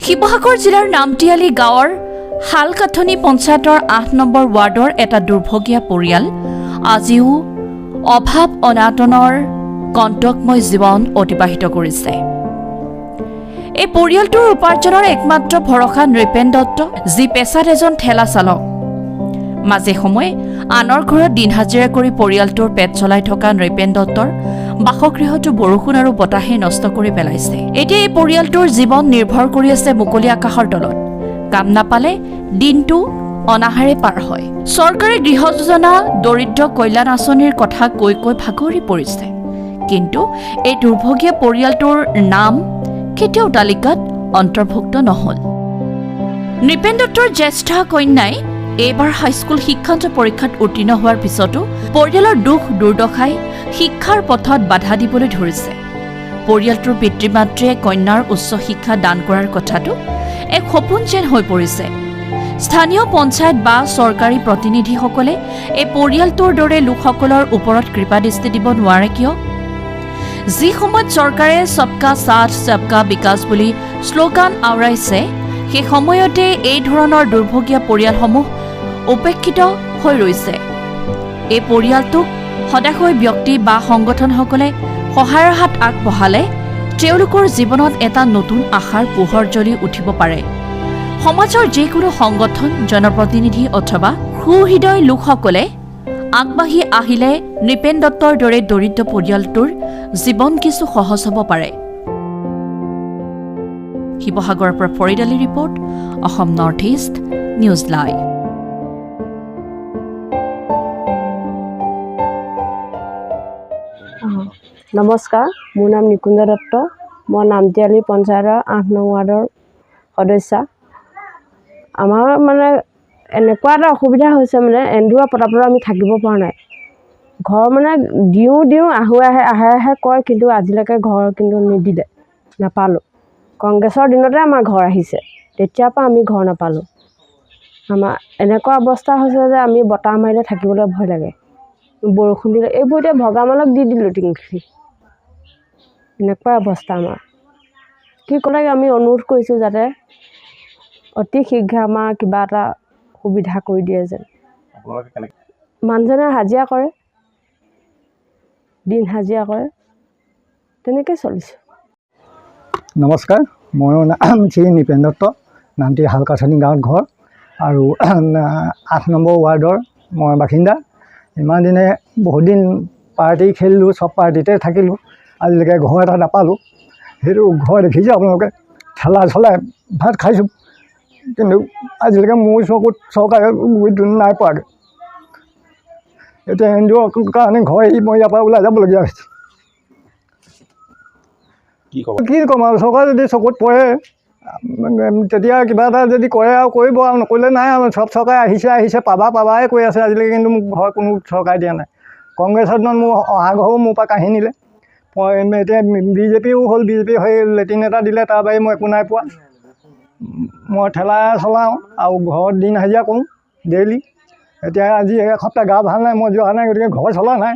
শিৱসাগৰ জিলাৰ নামটিয়ালি গাঁৱৰ হালকাঠনি পঞ্চায়তৰ ৮ নম্বৰ ৱাৰ্ডৰ এটা দুৰ্ভগীয়া পৰিয়াল আজিও অভাৱ অনাটনৰ কণ্টকময় জীৱন অতিবাহিত কৰিছে। এই পৰিয়ালটোৰ উপাৰ্জনৰ একমাত্ৰ ভৰসা নৃপেন দত্ত, যি পেছাত এজন ঠেলা চালক। মাজে সময়ে আনৰ ঘৰত দিন হাজিৰা কৰি পৰিয়ালটোৰ পেট চলাই থকা নৃপেন দত্তৰ বাসগৃহটো বৰষুণ আৰু বতাহে নষ্ট কৰি পেলাইছে। এতিয়া এই পৰিয়ালটোৰ জীৱন নিৰ্ভৰ কৰি আছে মুকলি আকাশৰ তলত। কাম নাপালে দিনটো অনাহাৰে পাৰ হয়। চৰকাৰে গৃহ যোজনা, দৰিদ্ৰ কল্যাণ আঁচনিৰ কথা কৈ কৈ ভাগৰি পৰিছে, কিন্তু এই দুৰ্ভগীয়া পৰিয়ালটোৰ নাম কেতিয়াও তালিকাত অন্তৰ্ভুক্ত নহল। নৃপেন দত্তৰ জ্যেষ্ঠ কন্যাই এইবাৰ হাইস্কুল শিক্ষান্ত পৰীক্ষাত উত্তীৰ্ণ হোৱাৰ পিছতো পৰিয়ালৰ দুখ দুৰ্দশাই শিক্ষাৰ পথত বাধা দিবলৈ ধৰিছে। পৰিয়ালটোৰ পিতৃ মাতৃয়ে কন্যাৰ উচ্চ শিক্ষা দান কৰাৰ কথাটো এক সপোন যেন হৈ পৰিছে। স্থানীয় পঞ্চায়ত বা চৰকাৰী প্ৰতিনিধিসকলে এই পৰিয়ালটোৰ দৰে লোকসকলৰ ওপৰত কৃপাদৃষ্টি দিব নোৱাৰে কিয়? যি সময়ত চৰকাৰে সবকা সাথ সবকা বিকাশ বুলি শ্লোগান আওৰাইছে, সেই সময়তে এই ধৰণৰ দুৰ্ভগীয়া পৰিয়ালসমূহ উপেক্ষিত হৈ ৰৈছে। এই পৰিয়ালটোক সদাশয় ব্যক্তি বা সংগঠনসকলে সহায়ৰ হাত আগবঢ়ালে তেওঁলোকৰ জীৱনত এটা নতুন আশাৰ পোহৰ জ্বলি উঠিব পাৰে। সমাজৰ যিকোনো সংগঠন, জনপ্ৰতিনিধি অথবা সুহৃদয় লোকসকলে আগবাঢ়ি আহিলে নৃপেন দত্তৰ দৰে দৰিদ্ৰ পৰিয়ালটোৰ জীৱন কিছু সহজ হ'ব পাৰে। শিৱসাগৰৰ পৰা Farid Ali report, Assam north east news live. নমস্কাৰ, মোৰ নাম নিকুঞ্জ দত্ত। মই নামটিয়ালি পঞ্চায়তৰ ৮ নং ৱাৰ্ডৰ সদস্যা। আমাৰ এনেকুৱা এটা অসুবিধা হৈছে, এন্দুৰ পতাপত আমি থাকিব পৰা নাই। ঘৰ দিওঁ আহে কয়, কিন্তু আজিলৈকে ঘৰ নিদিলে, নাপালোঁ। কংগ্ৰেছৰ দিনতে আমাৰ ঘৰ আহিছে, তেতিয়াৰ পৰা আমি ঘৰ নাপালোঁ। আমাৰ এনেকুৱা অৱস্থা হৈছে যে আমি বতাহ মাৰিলে থাকিবলৈ ভয় লাগে, বৰষুণ দিলে এইবোৰ এতিয়া ভগামালক দি দিলোঁ টিংখিনি। এনেকুৱা অৱস্থা আমাৰ। কি ক'লে আমি অনুৰোধ কৰিছোঁ যাতে অতি শীঘ্ৰে আমাৰ কিবা এটা সুবিধা কৰি দিয়ে যেন। মানুহজনে হাজিৰা কৰে, দিন হাজিৰা কৰে, তেনেকৈ চলিছোঁ। নমস্কাৰ, মোৰ নাম শ্ৰী নৃপেন দত্ত, নামটি হালকাঠনি গাঁৱত ঘৰ আৰু ৮ নম্বৰ ৱাৰ্ডৰ মই বাসিন্দা। ইমান দিনে বহুত দিন পাৰ্টি খেলিলোঁ, চব পাৰ্টিতে থাকিলোঁ, আজিলৈকে ঘৰ এটা নাপালোঁ। সেইটো ঘৰ দেখিছে আপোনালোকে, ঠেলা চলাই ভাত খাইছোঁ, কিন্তু আজিলৈকে মোৰ চকুত চৰকাৰে নাই পোৱাগৈ। এতিয়া এনজিঅ'ৰ কাৰণে ঘৰ এৰি মই ইয়াৰ পৰা ওলাই যাবলগীয়া হৈছে। কি ক'ম আৰু, চৰকাৰে যদি চকুত পৰে তেতিয়া কিবা এটা যদি কৰে আৰু কৰিব, আৰু নকৰিলে নাই আৰু। চব চৰকাৰে আহিছে পাবাই কৈ আছে আজিলৈকে, কিন্তু মোক ঘৰ কোনো চৰকাৰে দিয়া নাই। কংগ্ৰেছৰ দিনত মোৰ অহা ঘৰো মোৰ পৰা কাঢ়ি নিলে। এতিয়া বিজেপিও হ'ল, বিজেপি হৈ লেট্ৰিন এটা দিলে, তাৰ বাহিৰে মই একো নাই পোৱা। মই ঠেলা চলাওঁ আৰু ঘৰত দিন হাজিৰা কৰোঁ ডেইলি। এতিয়া আজি এসপ্তাহ গা ভাল নাই, মই যোৱা নাই, গতিকে ঘৰ চলা নাই।